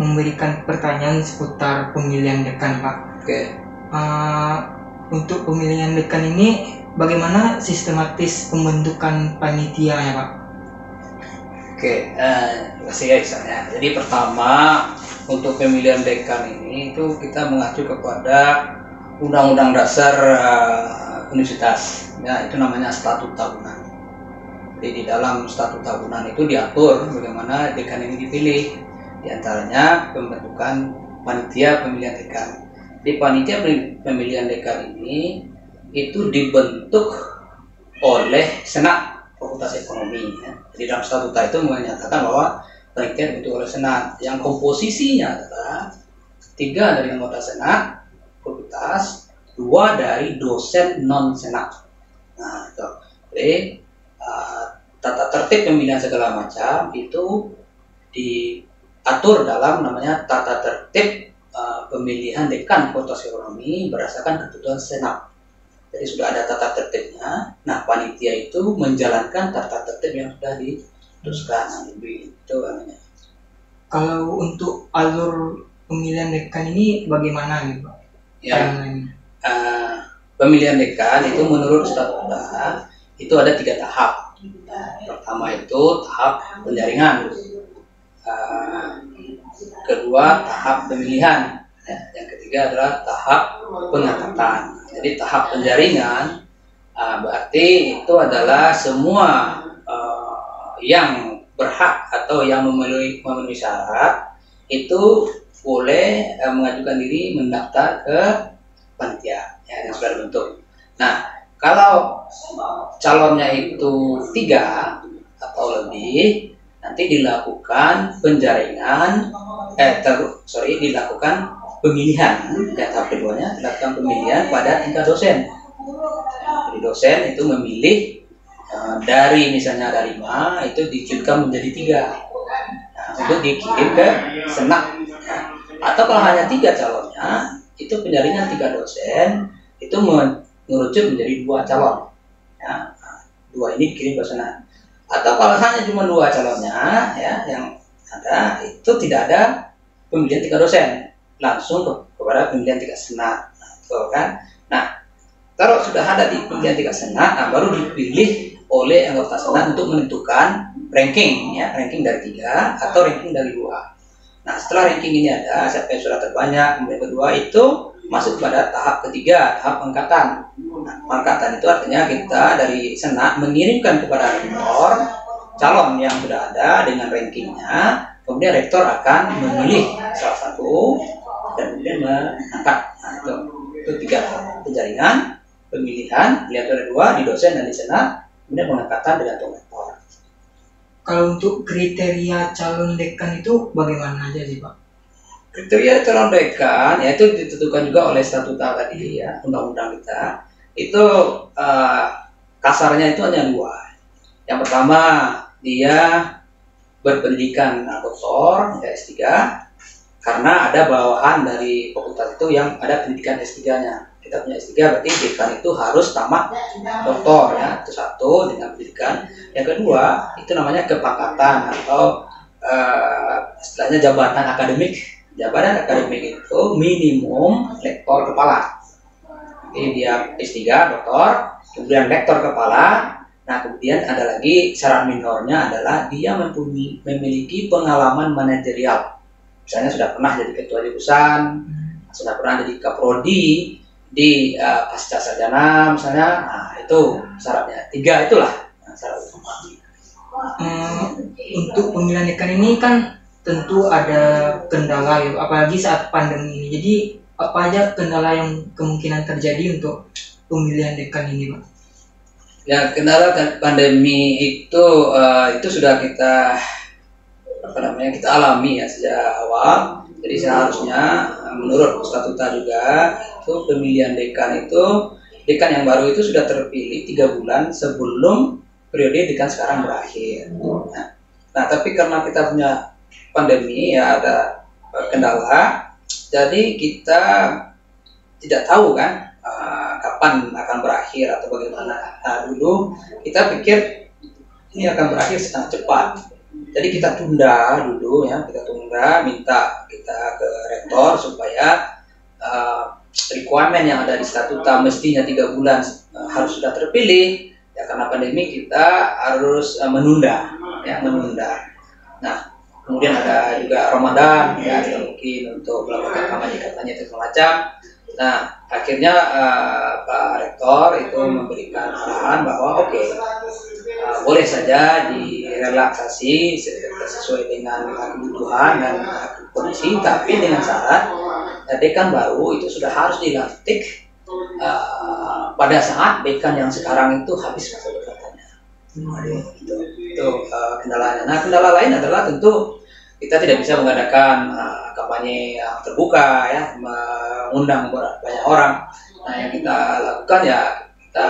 memberikan pertanyaan seputar pemilihan dekan, Pak. Oke. Untuk pemilihan dekan ini bagaimana sistematis pembentukan panitia ya, Pak? Oke, terima kasih ya Isannya. Jadi pertama untuk pemilihan dekan ini itu kita mengacu kepada Undang-Undang Dasar Universitas, ya itu namanya statut tahunan. Jadi di dalam statut tahunan itu diatur bagaimana dekan ini dipilih, di antaranya pembentukan panitia pemilihan dekan. Di panitia pemilihan dekan ini itu dibentuk oleh Senat Fakultas Ekonomi. Ya. Jadi dalam statuta itu menyatakan bahwa panitia dibentuk oleh Senat yang komposisinya adalah 3 dari anggota Senat Fakultas, 2 dari dosen non Senat. Nah itu. Jadi tata tertib pemilihan segala macam itu diatur dalam namanya tata tertib pemilihan dekan Fakultas Ekonomi berdasarkan ketentuan Senat. Jadi sudah ada tata tertibnya. Nah, panitia itu menjalankan tata tertib yang sudah diputuskan. Itu namanya. Kalau untuk alur pemilihan dekan ini bagaimana gitu, Pak? Ya, pemilihan dekan itu menurut statuta itu ada 3 tahap. Pertama itu tahap penjaringan. Kedua tahap pemilihan, yang ketiga adalah tahap pengangkatan. Jadi tahap penjaringan berarti itu adalah semua yang berhak atau yang memenuhi syarat itu boleh mengajukan diri mendaftar ke panitia yang sudah dibentuk. Nah, kalau calonnya itu 3 atau lebih, nanti dilakukan penjaringan, dilakukan pemilihan. Ya, tahap keduanya dilakukan pemilihan pada tingkat dosen. Jadi dosen itu memilih dari misalnya ada 5 itu dicuitkan menjadi 3. Nah, untuk dikirim ke Senat. Nah, atau kalau hanya 3 calonnya, itu penjaringan 3 dosen itu mengerucut menjadi 2 calon. Ya, 2 ini dikirim ke Senat. Atau kalau hanya cuma 2 calonnya, ya yang ada itu tidak ada pemilihan 3 dosen, langsung kepada pemilihan tingkat Senat. Nah, kalau sudah ada di pemilihan tingkat Senat, baru dipilih oleh anggota Senat untuk menentukan ranking, ya ranking dari 3 atau ranking dari 2. Nah, setelah ranking ini ada, siapa yang sudah terbanyak, kemudian kedua itu masuk pada tahap ketiga, tahap pengangkatan. Nah, pengangkatan itu artinya kita dari Senat mengirimkan kepada rektor calon yang sudah ada dengan rankingnya, kemudian rektor akan memilih salah satu dan kemudian mengangkat. Nah, itu 3 penjaringan, pemilihan, lihat ada 2 di dosen dan di Senat, kemudian pengangkatan dengan rektor. Kalau untuk kriteria calon dekan itu bagaimana aja sih, Pak? Kriteria calon dekan ya itu ditentukan juga oleh statuta tadi ya, undang-undang kita. Itu kasarnya itu hanya 2. Yang pertama dia berpendidikan doktor, S3, karena ada bawahan dari fakultas itu yang ada pendidikan S3-nya. Kita punya S3 berarti dekan itu harus tamat doktor ya, itu 1 dengan pendidikan. Yang kedua itu namanya kepangkatan atau istilahnya jabatan akademik. Jabatan akademik itu minimum lektor kepala. Jadi dia S3 doktor, kemudian lektor kepala. Nah, kemudian ada lagi syarat minornya adalah dia memiliki pengalaman manajerial. Misalnya sudah pernah jadi ketua jurusan, sudah pernah jadi kaprodi di pasca sarjana misalnya. Nah, itu syaratnya. 3 itulah syarat utama. Untuk pemilihan dekan ini kan tentu ada kendala ya, apalagi saat pandemi ini. Jadi apa aja kendala yang kemungkinan terjadi untuk pemilihan dekan ini, Pak? Ya, kendala pandemi itu sudah kita kita alami ya sejak awal. Jadi seharusnya menurut statuta juga itu pemilihan dekan yang baru itu sudah terpilih 3 bulan sebelum periode dekan sekarang berakhir. Nah, tapi karena kita punya pandemi ya ada kendala, jadi kita tidak tahu kan kapan akan berakhir atau bagaimana. Nah, dulu kita pikir ini akan berakhir sangat cepat. Jadi kita tunda dulu ya, kita tunda, minta kita ke rektor supaya requirement yang ada di statuta mestinya 3 bulan harus sudah terpilih. Ya karena pandemi kita harus menunda, ya menunda. Nah, kemudian ada juga Ramadan, ya kita mungkin untuk melakukan kampanye dan semacam. Nah, akhirnya Pak Rektor itu memberikan arahan bahwa oke, boleh saja direlaksasi sesuai dengan kebutuhan dan kondisi, tapi dengan syarat dekan baru itu sudah harus dilantik pada saat dekan yang sekarang itu habis masa jabatannya. Itu kendalanya. Nah, kendala lain adalah tentu kita tidak bisa mengadakan kampanye yang terbuka ya, mengundang banyak orang. Nah, yang kita lakukan ya kita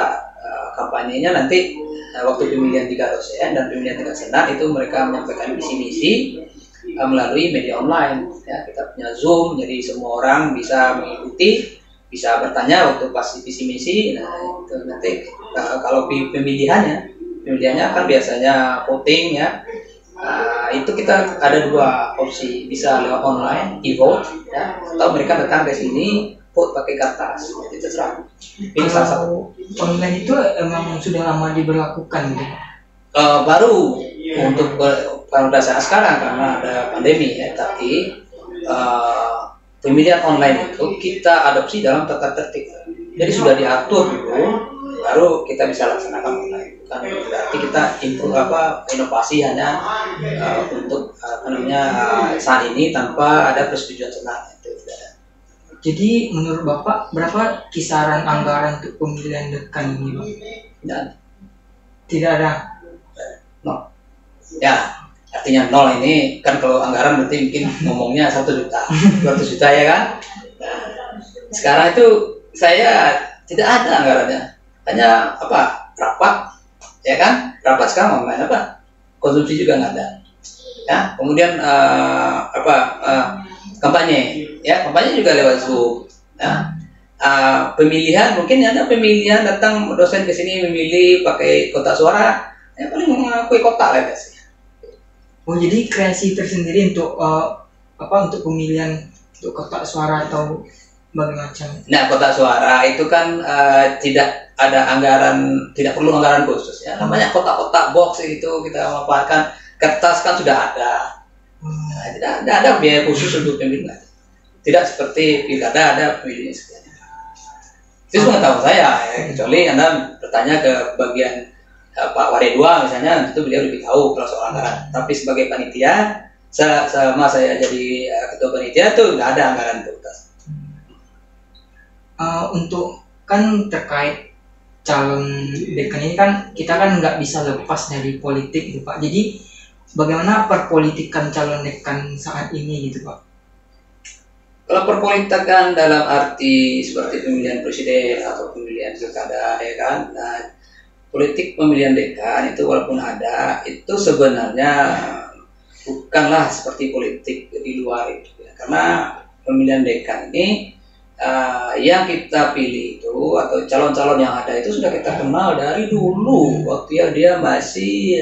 kampanyenya nanti waktu pemilihan 3 dosen dan pemilihan tingkat senat itu mereka menyampaikan visi-misi melalui media online. Ya, kita punya Zoom, jadi semua orang bisa mengikuti, bisa bertanya waktu pas visi misi. Nah, itu nanti kalau pemilihannya kan biasanya voting ya. Itu kita ada 2 opsi, bisa lewat online, e-vote ya, atau mereka datang ke sini vote pakai kertas. Itu terserah. Pilih salah satu. Online itu emang sudah lama diberlakukan gitu. Baru untuk pada saat sekarang karena ada pandemi ya, tapi pemilihan online itu kita adopsi dalam tata tertib. Jadi sudah diatur dulu, baru kita bisa laksanakan online. Bukan berarti kita inovasi hanya untuk saat ini tanpa ada persetujuan senat. Jadi menurut Bapak berapa kisaran anggaran untuk pemilihan dekan ini, Pak? Dan tidak ada. No. Ya, artinya 0 ini kan kalau anggaran berarti mungkin ngomongnya 1 juta, 200 juta ya kan. Nah, sekarang itu saya tidak ada anggarannya, hanya rapat ya kan, rapat sekarang online konsumsi juga nggak ada ya. Kemudian kampanye ya, kampanye juga lewat Zoom ya. Pemilihan mungkin ada pemilihan datang dosen ke sini memilih pakai kotak suara ya, paling mengakui kotak lah guys. Oh, jadi kreasi tersendiri untuk untuk pemilihan untuk kotak suara atau macam. Nah, kotak suara itu kan tidak ada anggaran, tidak perlu anggaran khusus ya. Namanya kotak-kotak box itu kita manfaatkan. Kertas kan sudah ada. Nah, tidak ada biaya khusus untuk pemilihan. Tidak seperti pilkada ada pemilihan sekian. Itu pengetahuan saya ya, kecuali Anda bertanya ke bagian Pak Waredua misalnya, itu beliau lebih tahu kalau soal anggaran. Tapi sebagai panitia, sama saya jadi ketua panitia tuh nggak ada anggaran untuk tas. Untuk kan terkait calon dekan ini kan kita kan nggak bisa lepas dari politik gitu Pak. Jadi bagaimana perpolitikan calon dekan saat ini gitu Pak? Kalau perpolitikan dalam arti seperti pemilihan presiden atau pemilihan pilkada ya kan, nah, politik pemilihan dekan itu walaupun ada, itu sebenarnya bukanlah seperti politik di luar itu ya. Karena pemilihan dekan ini yang kita pilih itu atau calon-calon yang ada itu sudah kita kenal dari dulu waktu dia masih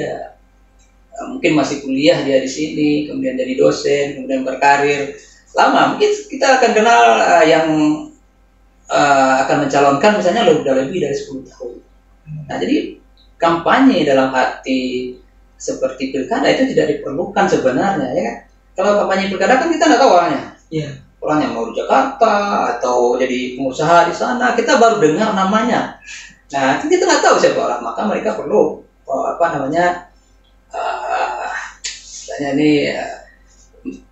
mungkin masih kuliah dia di sini, kemudian jadi dosen, kemudian berkarir lama. Mungkin kita akan kenal yang akan mencalonkan misalnya udah lebih dari 10 tahun. Nah, jadi kampanye dalam arti seperti pilkada itu tidak diperlukan sebenarnya ya kan. Kalau kampanye pilkada kan kita nggak tahu orangnya. Iya. Orang yang mau di Jakarta atau jadi pengusaha di sana, kita baru dengar namanya. Nah, kita nggak tahu siapa orang, maka mereka perlu istilahnya ini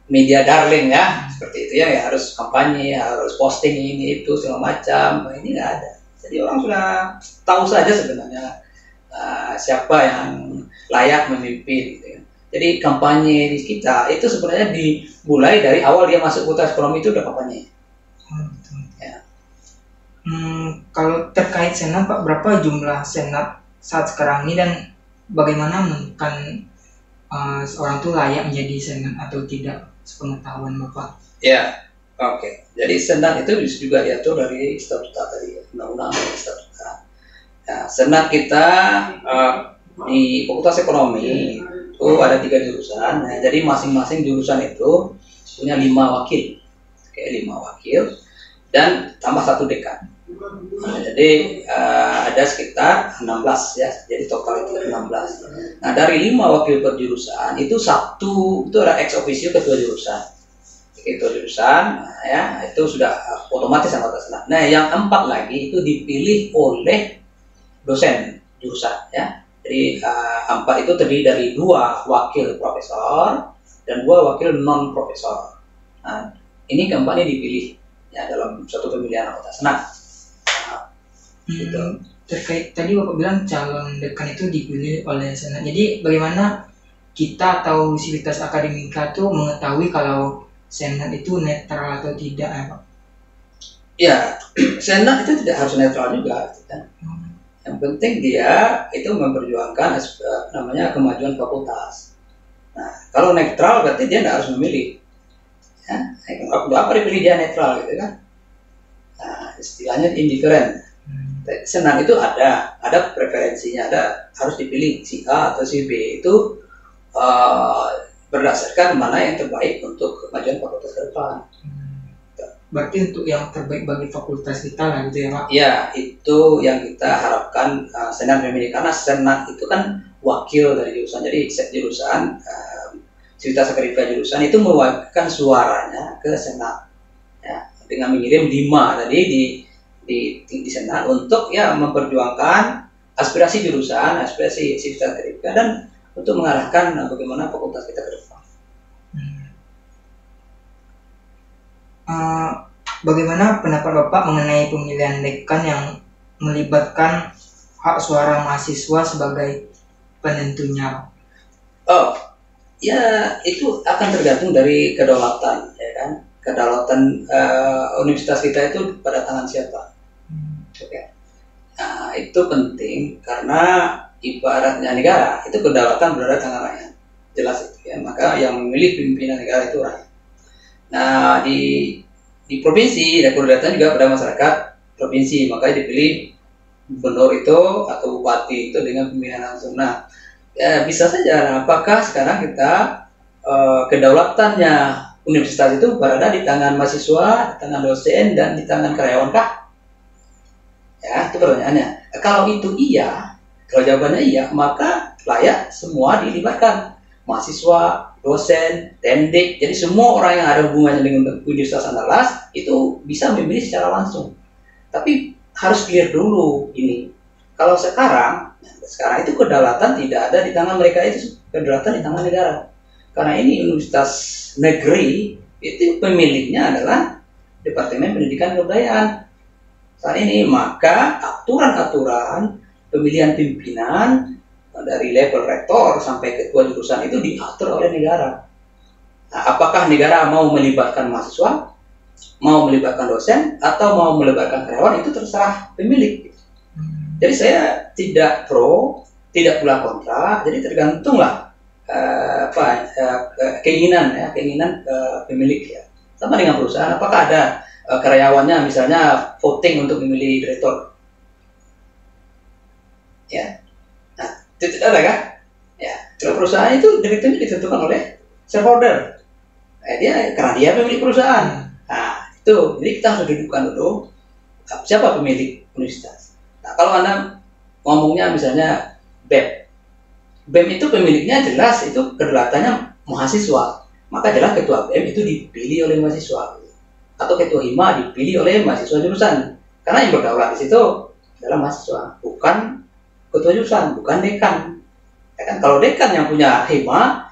media darling ya, seperti itu ya, harus kampanye, harus posting ini itu segala macam. Nah, ini nggak ada. Jadi orang sudah tahu saja sebenarnya siapa yang layak memimpin. Gitu ya. Jadi kampanye di kita itu sebenarnya dimulai dari awal dia masuk Fakultas Ekonomi itu udah kampanye. Ya. Kalau terkait senat Pak, berapa jumlah senat saat sekarang ini dan bagaimana menentukan seorang itu layak menjadi senat atau tidak sepengetahuan Bapak? Ya, oke. Jadi senat itu juga diatur dari statuta tadi, undang-undang statuta. Nah, senat kita di Fakultas Ekonomi itu ada 3 jurusan. Nah, jadi masing-masing jurusan itu punya 5 wakil, oke, 5 wakil dan tambah 1 dekan. Nah, jadi ada sekitar 16 ya, jadi total itu 16. Nah, dari 5 wakil per jurusan itu satu itu ada ex officio ketua jurusan. Ketua jurusan, nah, ya itu sudah otomatis anggota senat. Nah, yang 4 lagi itu dipilih oleh dosen jurusan ya. Jadi 4 itu terdiri dari 2 wakil profesor dan 2 wakil non profesor. Nah, ini keempatnya dipilih ya dalam suatu pemilihan anggota senat. Gitu. Terkait tadi Bapak bilang calon dekan itu dipilih oleh senat. Jadi bagaimana kita atau sivitas akademika itu mengetahui kalau senat itu netral atau tidak ya Pak? Ya, senat itu tidak harus netral juga. Kan? Yang penting dia itu memperjuangkan namanya kemajuan fakultas. Nah, kalau netral berarti dia tidak harus memilih. Ya, apa dipilih dia netral gitu kan? Nah, istilahnya indifferent. Senat itu ada preferensinya, harus dipilih si A atau si B itu berdasarkan mana yang terbaik untuk kemajuan fakultas ke depan. Berarti untuk yang terbaik bagi fakultas kita lah gitu ya Pak? Ya, itu yang kita harapkan senat memilih, karena senat itu kan wakil dari jurusan. Jadi jurusan Civitas Akademika jurusan itu mewakilkan suaranya ke senat ya, dengan mengirim 5 tadi di senat untuk ya memperjuangkan aspirasi jurusan, aspirasi Civitas Akademika dan untuk mengarahkan bagaimana fakultas kita ke depan. Bagaimana pendapat Bapak mengenai pemilihan dekan yang melibatkan hak suara mahasiswa sebagai penentunya? Oh, ya itu akan tergantung dari kedaulatan, ya kan? Kedaulatan universitas kita itu pada tangan siapa? Oke. Nah, itu penting karena ibaratnya negara itu kedaulatan berada di tangan rakyat, jelas itu ya. Maka yang memilih pimpinan negara itu rakyat. Nah, di provinsi dan kedaulatan juga pada masyarakat provinsi, makanya dipilih gubernur itu atau bupati itu dengan pemilihan langsung. Nah, ya bisa saja. Apakah sekarang kita kedaulatannya universitas itu berada di tangan mahasiswa, di tangan dosen dan di tangan karyawan kah? Ya, itu pertanyaannya. Kalau itu iya, kalau jawabannya iya, maka layak semua dilibatkan. Mahasiswa, dosen, tendik, jadi semua orang yang ada hubungannya dengan Universitas Andalas itu bisa memilih secara langsung. Tapi harus clear dulu ini. Kalau sekarang itu kedaulatan tidak ada di tangan mereka, itu kedaulatan di tangan negara. Karena ini universitas negeri, itu pemiliknya adalah Departemen Pendidikan dan Kebudayaan. Saat ini maka aturan-aturan pemilihan pimpinan dari level rektor sampai ketua jurusan itu diatur oleh negara. Nah, apakah negara mau melibatkan mahasiswa, mau melibatkan dosen, atau mau melibatkan karyawan, itu terserah pemilik. Jadi saya tidak pro, tidak pula kontra, jadi tergantunglah keinginan pemilik ya. Sama dengan perusahaan, apakah ada karyawannya misalnya voting untuk memilih direktur? Ya. Tidak ada kan? Ya, kalau perusahaan itu direkturnya ditentukan oleh shareholder. Karena dia pemilik perusahaan. Nah, itu jadi kita harus dudukkan dulu siapa pemilik universitas. Nah, kalau Anda ngomongnya misalnya BEM itu pemiliknya jelas itu kedaulatannya mahasiswa. Maka jelas ketua BEM itu dipilih oleh mahasiswa. Atau ketua HIMA dipilih oleh mahasiswa jurusan. Karena yang berdaulat di situ adalah mahasiswa, bukan ketua jurusan, bukan dekan. Ya kan, kalau dekan yang punya hima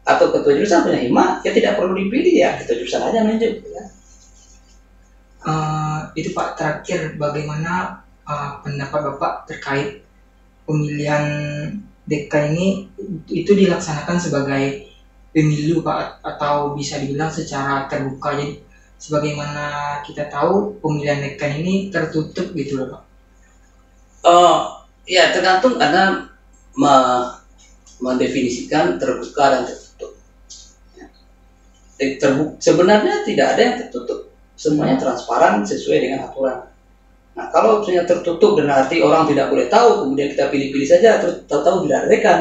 atau ketua jurusan punya hima, ya tidak perlu dipilih, ya ketua jurusan aja menunjuk. Ya. Itu Pak, terakhir bagaimana pendapat Bapak terkait pemilihan dekan ini itu dilaksanakan sebagai pemilu Pak, atau bisa dibilang secara terbuka? Jadi sebagaimana kita tahu pemilihan dekan ini tertutup gitu loh Pak. Ya tergantung karena mendefinisikan terbuka dan tertutup. Sebenarnya tidak ada yang tertutup, semuanya transparan sesuai dengan aturan. Nah, kalau misalnya tertutup dan arti orang tidak boleh tahu, kemudian kita pilih-pilih saja, terus tahu-tahu tidak ada dekan.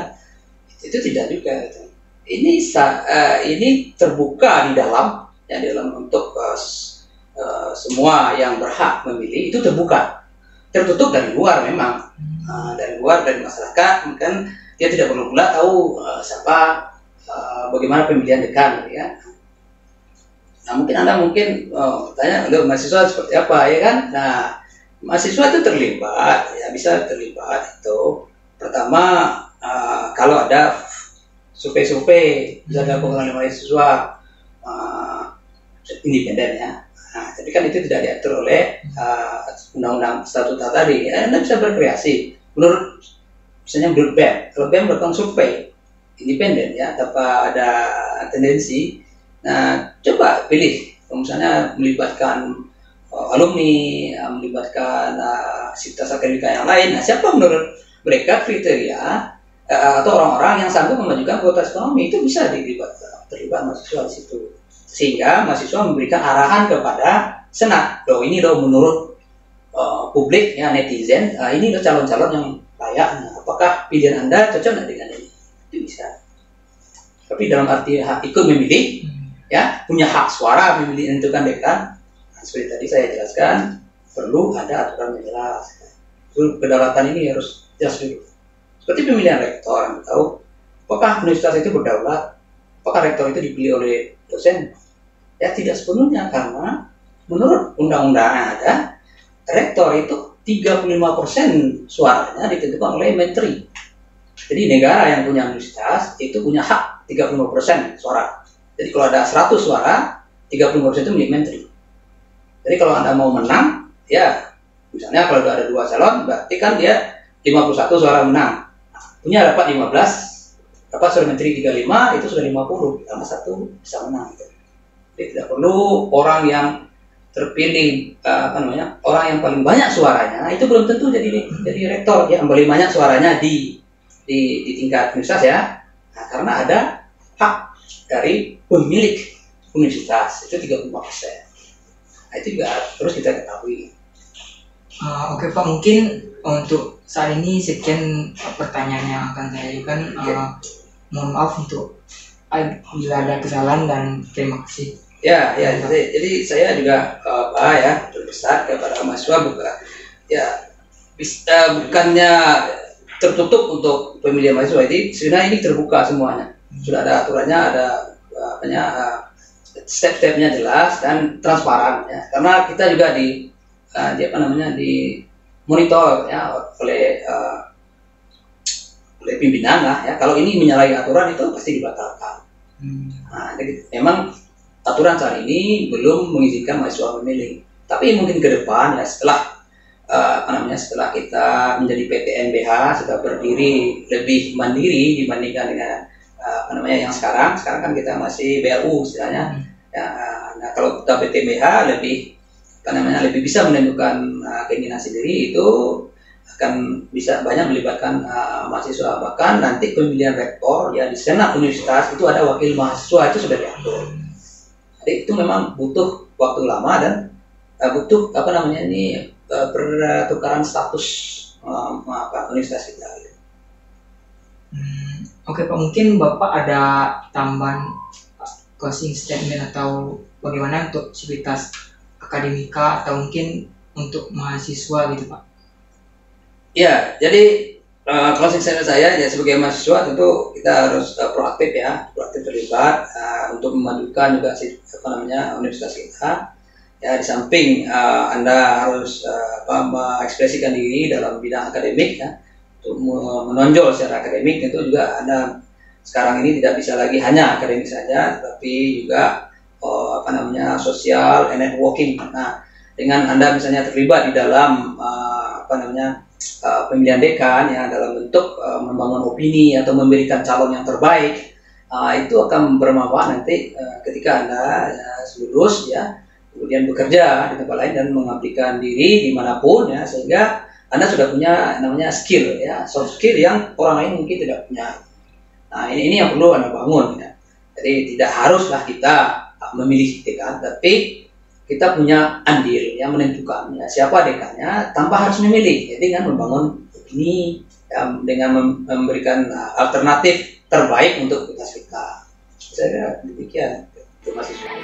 Itu tidak juga. Gitu. Ini terbuka di dalam, ya, dalam untuk semua yang berhak memilih itu terbuka, tertutup dari luar memang, dari luar, dari masyarakat, mungkin dia tidak perlu pula tahu siapa, bagaimana pemilihan dekan, gitu ya. Nah, mungkin Anda tanya, mahasiswa seperti apa, ya kan? Nah, mahasiswa itu terlibat, ya, bisa terlibat itu. Pertama, kalau ada survei-survei, bisa dilakukan oleh mahasiswa independen, ya. Nah, tapi kan itu tidak diatur oleh undang-undang statuta tadi. Ya, Anda bisa berkreasi misalnya menurut BEM. Kalau BEM melakukan survei independen, ya, tanpa ada tendensi. Nah, coba pilih, misalnya melibatkan alumni, melibatkan sivitas akademika yang lain. Nah, siapa menurut mereka kriteria atau orang-orang yang sanggup memajukan kualitas ekonomi, itu bisa terlibat mahasiswa di situ. Sehingga mahasiswa memberikan arahan kepada senat. Loh, ini loh menurut publik, ya, netizen, ini loh calon-calon yang layak. Nah, apakah pilihan Anda cocok nggak dengan ini? Itu bisa. Tapi dalam arti hak ikut memilih, ya, punya hak suara memilih menentukan dekan. Nah, seperti tadi saya jelaskan, perlu ada aturan yang jelas. Kedaulatan ini harus jelas dulu. Seperti pemilihan rektor, Anda tahu, apakah universitas itu berdaulat? Apakah rektor itu dipilih oleh dosen? Ya, tidak sepenuhnya, karena menurut undang-undang yang ada, rektor itu 35% suaranya ditentukan oleh menteri. Jadi negara yang punya universitas itu punya hak 35% suara. Jadi kalau ada 100 suara, 35% itu milik menteri. Jadi kalau Anda mau menang, ya, misalnya kalau ada 2 calon, berarti kan dia 51 suara menang. Punya dapat 15, dapat suara menteri 35, itu sudah 50, tambah 1 bisa menang. Jadi tidak perlu orang yang terpilih, orang yang paling banyak suaranya, itu belum tentu jadi rektor, ya, yang paling banyak suaranya di tingkat universitas, ya. Nah, karena ada hak dari pemilik universitas, itu 35%. Nah, itu juga terus kita ketahui. Oke Pak, mungkin untuk saat ini sekian pertanyaan yang akan saya ajukan. Mohon maaf untuk bila ada kesalahan, dan terima kasih. Ya, jadi saya juga berpesan kepada mahasiswa bukannya tertutup untuk pemilihan mahasiswa. Jadi sebenarnya ini terbuka semuanya. Sudah ada aturannya, ada step-stepnya jelas dan transparan, ya. Karena kita juga di monitor, ya, oleh pimpinan lah, ya. Kalau ini menyalahi aturan itu pasti dibatalkan. Nah, jadi memang aturan saat ini belum mengizinkan mahasiswa memilih. Tapi mungkin ke depan, ya, setelah setelah kita menjadi PTNBH sudah berdiri lebih mandiri dibandingkan dengan yang sekarang kan kita masih BLU istilahnya. Ya, nah, kalau kita PTNBH lebih bisa menentukan keinginan sendiri, itu akan bisa banyak melibatkan mahasiswa. Bahkan nanti pemilihan rektor, ya, di senat universitas itu ada wakil mahasiswa, itu sudah diatur. Jadi itu memang butuh waktu lama dan butuh pertukaran status universitas kita. Oke Pak, mungkin Bapak ada tambahan closing statement atau bagaimana untuk sivitas akademika atau mungkin untuk mahasiswa gitu Pak? Ya, jadi closing statement saya, ya, sebagai mahasiswa tentu kita harus proaktif terlibat untuk memajukan juga universitas kita. Ya, di samping Anda harus mengekspresikan diri dalam bidang akademik, ya, untuk menonjol secara akademik. Tentu juga Anda sekarang ini tidak bisa lagi hanya akademik saja, tapi juga sosial and networking. Nah, dengan Anda misalnya terlibat di dalam pemilihan dekan, ya, dalam bentuk membangun opini atau memberikan calon yang terbaik, itu akan bermanfaat nanti ketika Anda lulus, ya, kemudian bekerja di tempat lain dan mengabdikan diri dimanapun, ya, sehingga Anda sudah punya skill, ya, soft skill yang orang lain mungkin tidak punya. Nah, ini yang perlu Anda bangun, ya. Jadi tidak haruslah kita memilih dekan, tapi kita punya andil yang menentukan, ya, siapa dekannya tanpa harus memilih. Jadi kan membangun opini, dengan memberikan alternatif terbaik untuk kita. Saya kira demikian. Terima kasih.